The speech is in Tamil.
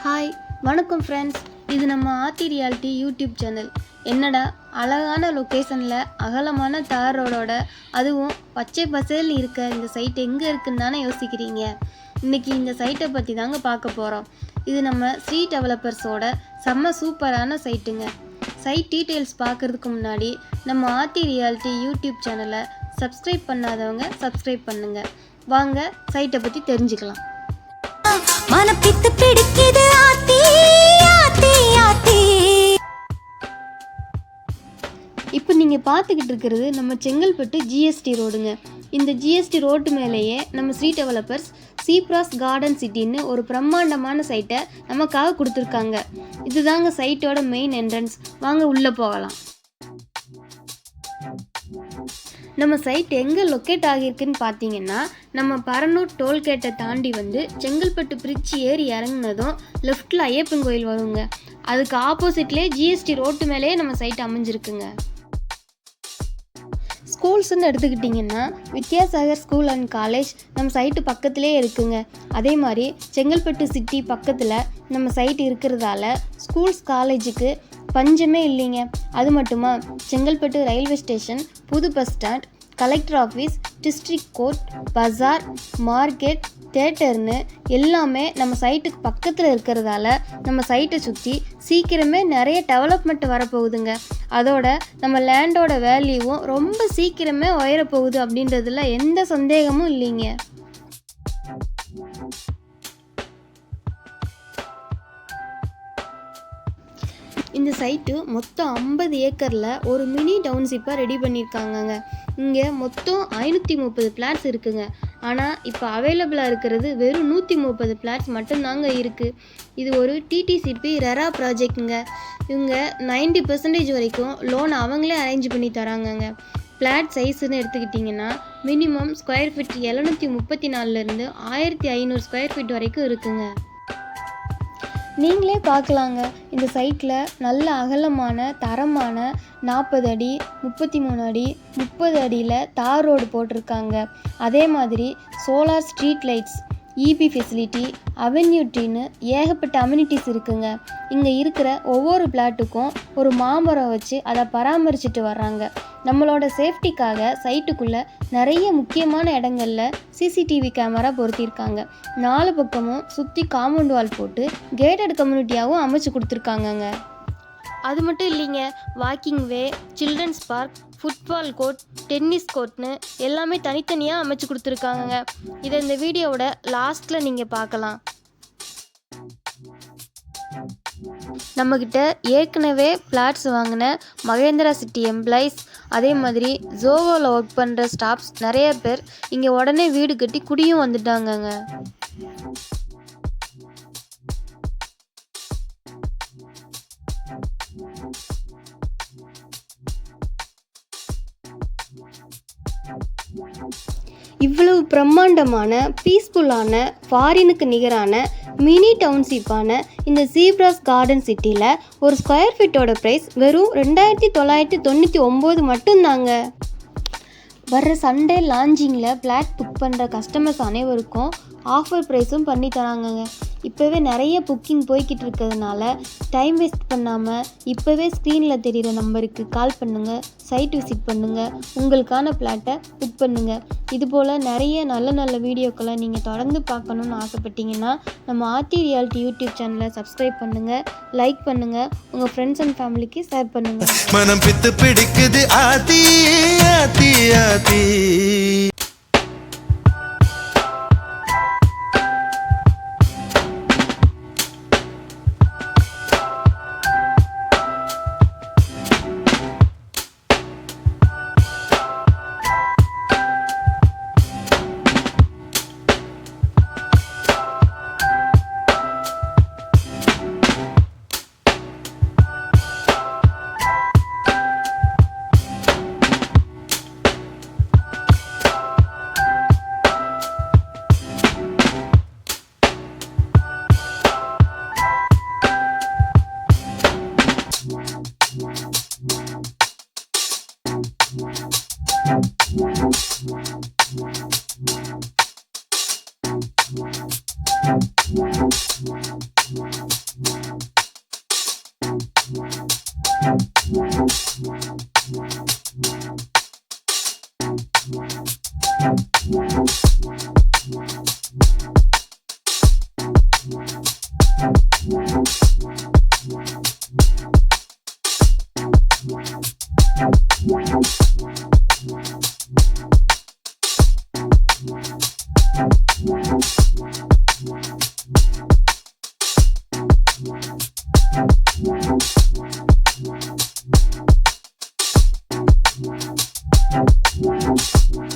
ஹாய் வணக்கம் ஃப்ரெண்ட்ஸ், இது நம்ம ஆத்தி ரியாலிட்டி யூடியூப் சேனல். என்னடா அழகான லொக்கேஷனில் அகலமான தார் ரோடோட அதுவும் பச்சை பசேல் இருக்க இந்த சைட் எங்கே இருக்குன்னு தானே யோசிக்கிறீங்க. இன்றைக்கி இந்த சைட்டை பற்றி தாங்க பார்க்க போகிறோம். இது நம்ம ஸ்ரீ டெவலப்பர்ஸோட செம்ம சூப்பரான சைட்டுங்க. சைட் டீட்டெயில்ஸ் பார்க்குறதுக்கு முன்னாடி நம்ம ஆத்தி ரியாலிட்டி யூடியூப் சேனலை சப்ஸ்கிரைப் பண்ணாதவங்க சப்ஸ்கிரைப் பண்ணுங்கள். வாங்க சைட்டை பற்றி தெரிஞ்சுக்கலாம். மனப்பித்து பிடிக்குது ஆத்தி ஆத்தி ஆத்தி. இப்போ நீங்கள் பார்த்துக்கிட்டு இருக்கிறது நம்ம செங்கல்பட்டு ஜிஎஸ்டி ரோடுங்க. இந்த ஜிஎஸ்டி ரோட்டு மேலேயே நம்ம ஸ்ரீ டெவலப்பர்ஸ் சீப்ராஸ் கார்டன் சிட்டின்னு ஒரு பிரம்மாண்டமான சைட்டை நமக்காக கொடுத்துருக்காங்க. இதுதாங்க சைட்டோட மெயின் என்ட்ரன்ஸ். வாங்க உள்ளே போகலாம். நம்ம சைட் எங்கே லொக்கேட் ஆகியிருக்குன்னு பார்த்தீங்கன்னா, நம்ம பரனூர் டோல்கேட்டை தாண்டி வந்து செங்கல்பட்டு பிரிட்ஜ் ஏறி இறங்குனதும் லெஃப்டில் ஐயப்பன் கோயில் வருங்க. அதுக்கு ஆப்போசிட்லேயே ஜிஎஸ்டி ரோட்டு மேலேயே நம்ம சைட் அமைஞ்சிருக்குங்க. ஸ்கூல்ஸ்ன்னு எடுத்துக்கிட்டிங்கன்னா வித்யாசாகர் ஸ்கூல் அண்ட் காலேஜ் நம்ம சைட்டு பக்கத்துலேயே இருக்குங்க. அதே மாதிரி செங்கல்பட்டு சிட்டி பக்கத்தில் நம்ம சைட் இருக்கிறதால ஸ்கூல்ஸ் காலேஜுக்கு பஞ்சமே இல்லைங்க. அது மட்டுமா, செங்கல்பட்டு ரயில்வே ஸ்டேஷன், புது bus stand, collector office, district court, பஜார், மார்க்கெட், தேட்டர்னு எல்லாமே நம்ம சைட்டுக்கு பக்கத்தில் இருக்கிறதால நம்ம சைட்டை சுற்றி சீக்கிரமே நிறைய டெவலப்மெண்ட் வரப்போகுதுங்க. அதோட நம்ம லேண்டோட வேல்யூவும் ரொம்ப சீக்கிரமே உயரப்போகுது அப்படின்றதுல எந்த சந்தேகமும் இல்லைங்க. இந்த சைட்டு மொத்தம் 50 ஏக்கரில் ஒரு மினி டவுன்ஷிப்பாக ரெடி பண்ணியிருக்காங்கங்க. இங்கே மொத்தம் 530 பிளாட்ஸ் இருக்குங்க. ஆனால் இப்போ அவைலபிளாக இருக்கிறது வெறும் 130 பிளாட்ஸ் மட்டும்தாங்க இருக்குது. இது ஒரு டிடிசிபி ரெரா ப்ராஜெக்ட்டுங்க. இவங்க 90% வரைக்கும் லோன் அவங்களே அரேஞ்ச் பண்ணி தராங்கங்க. பிளாட் சைஸ்ன்னு எடுத்துக்கிட்டிங்கன்னா மினிமம் ஸ்கொயர் ஃபீட் 734லேருந்து 1500 ஸ்கொயர் ஃபீட் வரைக்கும் இருக்குங்க. நீங்களே பார்க்கலாங்க. இந்த சைட்டில் நல்ல அகலமான தரமான 40 அடி 33 அடி 30 அடியில் தார் ரோடு போட்டிருக்காங்க. அதே மாதிரி solar street lights, EB facility, avenue ட்ரீன்னு ஏகப்பட்ட அம்யூனிட்டிஸ் இருக்குங்க. இங்கே இருக்கிற ஒவ்வொரு பிளாட்டுக்கும் ஒரு மாமரம் வச்சு அதை பராமரிச்சுட்டு வர்றாங்க. நம்மளோட சேஃப்டிக்காக சைட்டுக்குள்ளே நிறைய முக்கியமான இடங்களில் சிசிடிவி கேமரா பொருத்தியிருக்காங்க. 4 பக்கமும் சுற்றி காம்பவுண்ட் வால் போட்டு கேட்டட் கம்யூனிட்டியாகவும் அமைச்சு கொடுத்துருக்காங்கங்க. அது மட்டும் இல்லைங்க, walking way, childrens park, football court, tennis கோர்ட்னு எல்லாமே தனித்தனியாக அமைச்சு கொடுத்துருக்காங்கங்க. இதை இந்த வீடியோவோட லாஸ்ட்டில் நீங்கள் பார்க்கலாம். நம்மக்கிட்ட ஏற்கனவே பிளாட்ஸ் வாங்கின மகேந்திரா சிட்டி எம்ப்ளாயிஸ், அதே மாதிரி ஜோவோவில் ஒர்க் பண்ணுற ஸ்டாஃப்ஸ் நிறைய பேர் இங்கே உடனே வீடு கட்டி குடியும் வந்துட்டாங்கங்க. இவ்வளவு பிரம்மாண்டமான பீஸ்ஃபுல்லான ஃபாரினுக்கு நிகரான மினி டவுன்ஷிப்பான இந்த சீப்ராஸ் கார்டன் சிட்டியில் ஒரு ஸ்கொயர் ஃபீட்டோட ப்ரைஸ் வெறும் 2999 மட்டும்தாங்க. வர்ற சண்டே லான்ச்சிங்கில் பிளாட் புக் பண்ணுற கஸ்டமர்ஸ் அனைவருக்கும் ஆஃபர் ப்ரைஸும் பண்ணி தராங்கங்க. இப்போவே நிறைய புக்கிங் போய்கிட்டு இருக்கிறதுனால டைம் வேஸ்ட் பண்ணாமல் இப்போவே ஸ்க்ரீனில் தெரிகிற நம்பருக்கு கால் பண்ணுங்கள், சைட் விசிட் பண்ணுங்கள், உங்களுக்கான பிளாட்டை புக் பண்ணுங்கள். இதுபோல் நிறைய நல்ல நல்ல வீடியோக்களை நீங்கள் தொடர்ந்து பார்க்கணுன்னு ஆசைப்பட்டீங்கன்னா நம்ம ஆத்தி ரியாலிட்டி யூடியூப் சேனலை சப்ஸ்கிரைப் பண்ணுங்கள், லைக் பண்ணுங்கள், உங்கள் ஃப்ரெண்ட்ஸ் அண்ட் ஃபேமிலிக்கு ஷேர் பண்ணுங்கள். மனம் பித்து பிடிக்குது ஆத்தி ஆத்தி ஆத்தி.